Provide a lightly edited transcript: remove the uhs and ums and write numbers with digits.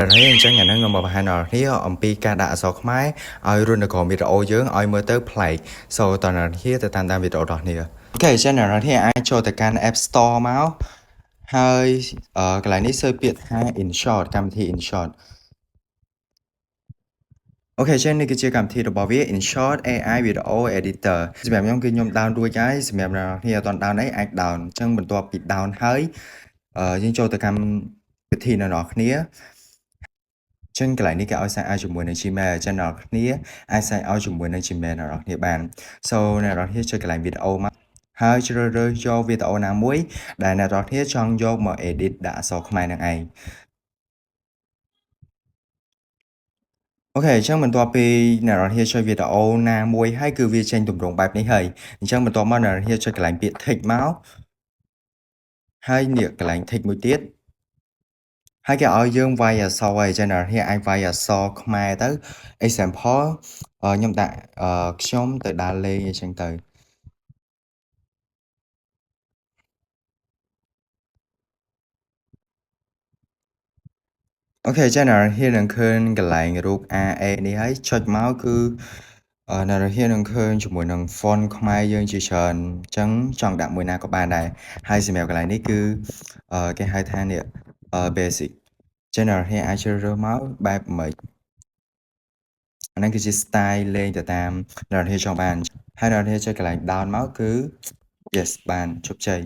ហើយអញ្ចឹងអាហ្នឹងមកបង្ហាញដល់អ្នកអំពីការដាក់អក្សរខ្មែរឲ្យរស់នៅក្នុងវីដេអូយើងឲ្យមើលទៅប្លែក so តើអ្នកទៅតាមវីដេអូរបស់អ្នកអូខេអញ្ចឹងអ្នកអាចចូលទៅកាន់ App Store មកហើយកន្លែងនេះសើពាក្យថា InShot កម្មវិធី InShot អូខេចឹងនេះគឺជាកម្មវិធីរបស់វា InShot AI Video Editor សម្រាប់ខ្ញុំគឺខ្ញុំ down រួចហើយសម្រាប់អ្នកអត់ down អីអាច down អញ្ចឹងបន្ទាប់ពី down ហើយយើងចូលទៅកម្មវិធីនៅអ្នកគ្នាចឹងកន្លែងនេះគេឲ្យ sign out ជាមួយនឹង Gmail ចឹងអ្នកគ្នាអាច sign out ជាមួយនឹង Gmail អ្នកគ្នាបាន so អ្នកគ្នាចុចកន្លែងវីដេអូមកហើយជ្រើសរើសយកវីដេអូណាមួយដែលអ្នកគ្នាចង់យកមក edit ដាក់អក្សរខ្មែរនឹងឯងអូខេអញ្ចឹងបន្ទាប់ពីអ្នកនរគ្នាចុចវីដេអូណាមួយហើយគឺវាចេញទម្រង់បែបនេះហើយអញ្ចឹងបន្ទាប់មកអ្នកនរគ្នាចុចកន្លែងពាក្យ text មកហើយនេះកន្លែង text មួយទៀតហើយគេឲ្យយើងវាយអក្សរហើយចឹងអ្នកនរគ្នាអាចវាយអក្សរខ្មែរទៅ example ខ្ញុំដាក់ខ្ញុំទៅដើរលេងអីចឹងទៅអូខេចឹងអ្នកនរគ្នានឹងឃើញកន្លែងរូប AE នេះហើយចុចមកគឺអ្នកនរគ្នានឹងឃើញជាមួយនឹង font ខ្មែរយើងជាច្រើនអញ្ចឹងចង់ដាក់មួយណាក៏បានដែរហើយសម្រាប់កន្លែងនេះគឺគេហៅថានេះbasic ចឹងអ្នកនរគ្នាអាចជ្រើសរើសមកបែបម៉េចអាហ្នឹងគឺជា style លេងទៅតាមអ្នកនរគ្នាចង់បានហើយអ្នកនរគ្នាចុចកន្លែង down មកគឺ yes បានជោគជ័យ